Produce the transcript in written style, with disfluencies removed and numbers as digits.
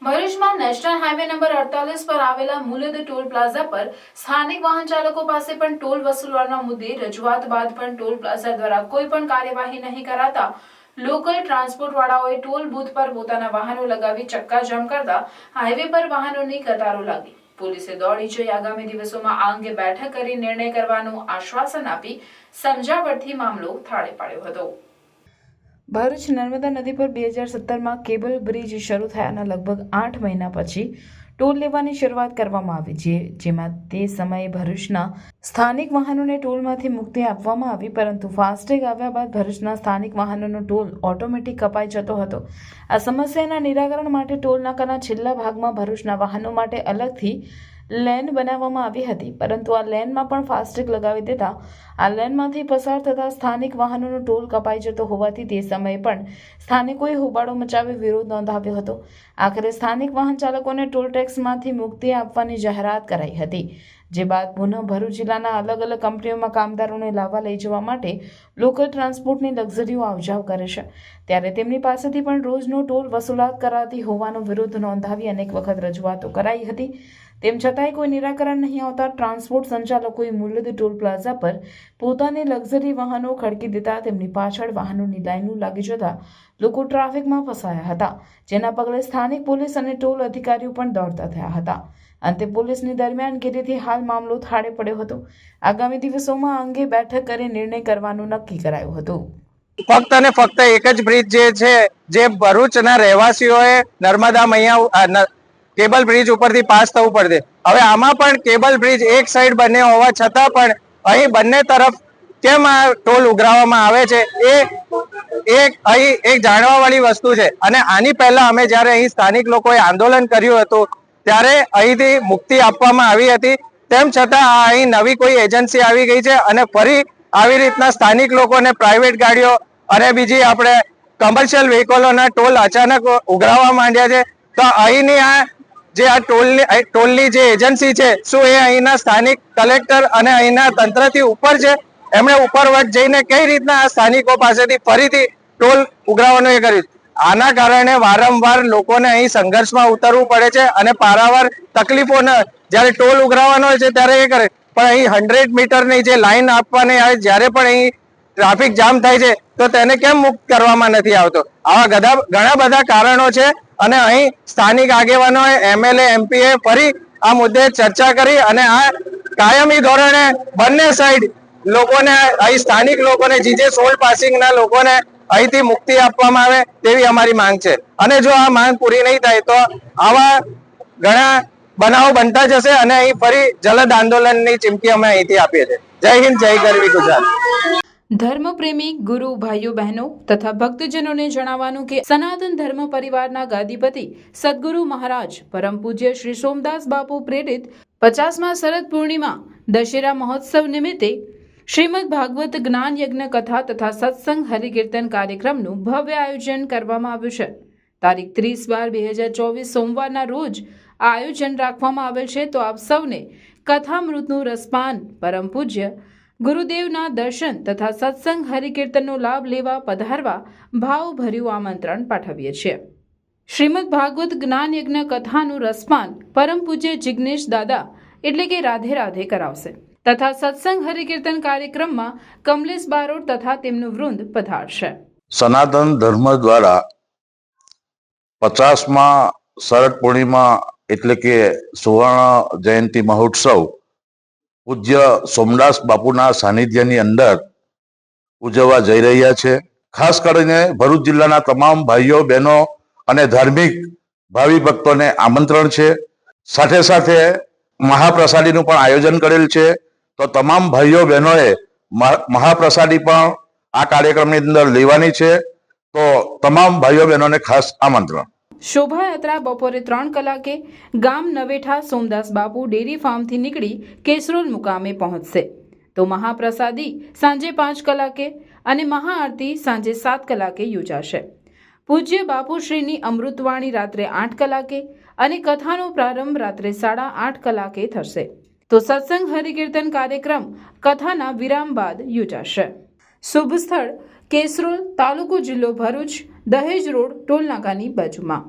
ભરૂચમાં national highway number 48 પર આવેલા મુલદ ટોલ પ્લાઝા પર સ્થાનિક વાહન ચાલકો પાસે પણ ટોલ વસૂલવાના મુદ્દે રજૂઆત બાદ પણ ટોલ પ્લાઝા દ્વારા કોઈ પણ કાર્યવાહી નહીં કરાતા લોકલ ટ્રાન્સપોર્ટ વાળાઓએ ટોલ બૂથ પર પોતાના વાહનો લગાવી ચક્કાજામ કરતા હાઈવે પર વાહનોની કતારો લાગી। પોલીસે દોડી જઈ આગામી દિવસોમાં આ અંગે બેઠક કરી નિર્ણય કરવાનું આશ્વાસન આપી સમજાવટથી મામલો થાળે પાડ્યો હતો। ભરૂચ નર્મદા નદી પર 2017માં કેબલ બ્રિજ શરૂ થયાના લગભગ 8 મહિના પછી ટોલ લેવાની શરૂઆત કરવામાં આવી, જેમાં તે સમયે ભરૂચના સ્થાનિક વાહનોને ટોલમાંથી મુક્તિ આપવામાં આવી, પરંતુ ફાસ્ટેગ આવ્યા બાદ ભરૂચના સ્થાનિક વાહનોનો ટોલ ઓટોમેટિક કપાઈ જતો હતો। આ સમસ્યાના નિરાકરણ માટે ટોલ નાકાના છેલ્લા ભાગમાં ભરૂચના વાહનો માટે અલગથી લેન બનાવવામાં આવી હતી, પરંતુ આ લેનમાં પણ ફાસ્ટેગ લગાવી દેતા આ લેનમાંથી પસાર થતા સ્થાનિક વાહનોનો ટોલ કપાઈ જતો હોવાથી તે સમયે પણ સ્થાનિકોએ હોબાળો મચાવી વિરોધ નોંધાવ્યો હતો। આખરે સ્થાનિક વાહન ચાલકોને ટોલ ટેક્સમાંથી મુક્તિ આપવાની જાહેરાત કરાઈ હતી, જે બાદ પુનઃ ભરૂચ જિલ્લાના અલગ અલગ કંપનીઓમાં કામદારોને લાવવા લઈ જવા માટે લોકલ ટ્રાન્સપોર્ટની લક્ઝરીઓ આવજાવ કરે છે, ત્યારે તેમની પાસેથી પણ રોજનો ટોલ વસૂલાત કરાતી હોવાનો વિરોધ નોંધાવી અનેક વખત રજૂઆતો કરાઈ હતી। તેમ છતાંય કોઈ નિરાકરણ નહીં આવતા ટ્રાન્સપોર્ટ સંચાલકોએ મુલદ ટોલ પ્લાઝા પર પોતાની લક્ઝરી વાહનો ખડકી દેતા તેમની પાછળ વાહનોની લાઈનો લાગી જતા લોકો ટ્રાફિકમાં ફસાયા હતા, જેના પગલે સ્થાનિક પોલીસ અને ટોલ અધિકારીઓ પણ દોડતા થયા હતા। અંતે પોલીસની દરમિયાનગીરીથી હાલ મામલો થાળે પડ્યો હતો। આગામી દિવસોમાં આ અંગે બેઠક કરી નિર્ણય કરવાનું નક્કી કરાયું હતું। ફક્ત અને ફક્ત એક જ બ્રિજ જે છે, જે ભરૂચના રહેવાસીઓએ નર્મદા મૈયા કેબલ બ્રિજ ઉપરથી પાસ થવું પડશે। હવે આમાં પણ કેબલ બ્રિજ એક સાઈડ બને હોવા છતાં પણ અહીં બંને તરફ કેમ આ ટોલ ઉઘરાવવામાં આવે છે એ અહીં એક જાણવા વાળી વસ્તુ છે। અને આની પહેલા અમે જ્યારે અહીં સ્થાનિક લોકોએ આંદોલન કર્યું હતું ત્યારે અહીંથી મુક્તિ આપવામાં આવી હતી, તેમ છતાં અહીં નવી કોઈ એજન્સી આવી ગઈ છે અને ફરી આવી રીતના સ્થાનિક લોકોને પ્રાઇવેટ ગાડીઓ અને બીજી આપણે કમર્શિયલ વ્હીકલોના ટોલ અચાનક ઉઘરાવવા માંડ્યા છે। તો અહીંની આ ટોલની જે એજન્સી છે, શું એ અહીંના સ્થાનિક કલેક્ટર અને અહીંના તંત્રથી ઉપર છે? એમણે ઉપરવટ જઈને કઈ રીતના આ સ્થાનિકો પાસેથી ફરીથી ટોલ ઉઘરાવવાનું એ કર્યું? આના કારણે વારંવાર લોકોને અહીં સંઘર્ષમાં ઉતરવું પડે છે અને પારાવાર તકલીફો જ્યારે ટોલ ઉઘરાવવાનો હોય છે ત્યારે એ કરે, પણ અહીં 100 મીટરની જે લાઈન આપવાની આવે જ્યારે પણ અહીં ટ્રાફિક જામ થાય છે તો તેને કેમ મુક્ત કરવામાં નથી આવતો? આવા ઘણા બધા કારણો છે અને અહીં સ્થાનિક આગેવાનોએ MLA MPએ ફરી આ મુદ્દે ચર્ચા કરી અને આ કાયમી ધોરણે બંને સાઈડ લોકોને અહીં સ્થાનિક લોકોને જે સોલ્ટ પાસિંગના લોકોને અહીંથી મુક્તિ આપવામાં આવે તેવી અમારી માંગ છે। અને જો આ માંગ પૂરી નહીં થાય તો આવા ઘણા બનાવો બનતા જશે અને અહીં ફરી જલદ આંદોલનની ચીમકી અમે અહીંથી આપીએ છીએ। જય હિન્દ, જય ગરવી ગુજરાત। ધર્મપ્રેમી ગુરુ ભાઈઓ બહેનો તથા ભક્તજનોને જણાવવાનું કે સનાતન ધર્મ પરિવારના ગાદીપતિ સદગુરુ મહારાજ પરમ પૂજ્ય શ્રી સોમદાસ બાપુ પ્રેરિત 50મા શરદ પૂર્ણિમા દશેરા મહોત્સવ નિમિત્તે શ્રીમદ ભાગવત જ્ઞાન યજ્ઞ કથા તથા સત્સંગ હરિકીર્તન કાર્યક્રમનું ભવ્ય આયોજન કરવામાં આવ્યું છે। તારીખ 30/12/2024 સોમવારના રોજ આ આયોજન રાખવામાં આવેલ છે, તો આપ સૌને કથામૃતનું રસપાન, પરમ પૂજ્ય ગુરુદેવના દર્શન તથા સત્સંગ હરિકીર્તનનો લાભ લેવા પધારવા ભાવભર્યું આમંત્રણ પાઠવીએ છીએ। શ્રીમદ ભાગવત જ્ઞાન યજ્ઞ કથાનું રસપાન પરમ પૂજ્ય જિગ્નેશ દાદા એટલે કે રાધે રાધે કરાવશે તથા સત્સંગ હરિકીર્તન કાર્યક્રમમાં કમલેશ બારોટ તથા તેમનું વૃંદ પધારશે। સનાતન ધર્મ દ્વારા 50મા શરદ પૂર્ણિમા એટલે કે સુવર્ણ જયંતિ મહોત્સવ પૂજ્ય સોમદાસ બાપુના સાનિધ્યની અંદર ઉજવવા જઈ રહ્યા છે। ખાસ કરીને ભરૂચ જિલ્લાના તમામ ભાઈઓ બહેનો અને ધાર્મિક ભાવિ ભક્તોને આમંત્રણ છે। સાથે સાથે મહાપ્રસાદીનું પણ આયોજન કરેલ છે, તો તમામ ભાઈઓ બહેનોએ મહાપ્રસાદી પણ આ કાર્યક્રમની અંદર લેવાની છે, તો તમામ ભાઈઓ બહેનોને ખાસ આમંત્રણ। શોભાયાત્રા બપોરે 3 કલાકે ગામ નવેઠા સોમદાસ બાપુ ડેરી ફાર્મથી નીકળી કેસરોલ મુકામે પહોંચશે, તો મહાપ્રસાદી સાંજે 5 કલાકે અને મહાઆરતી સાંજે 7 કલાકે યોજાશે। પૂજ્ય બાપુશ્રીની અમૃતવાણી રાત્રે 8 કલાકે અને કથાનો પ્રારંભ રાત્રે 8:30 કલાકે થશે, તો સત્સંગ હરિકીર્તન કાર્યક્રમ કથાના વિરામ બાદ યોજાશે। શુભ સ્થળ કેસરોલ, તાલુકો જિલ્લો ભરૂચ, દહેજ રોડ, ટોલનાકાની બાજુમાં।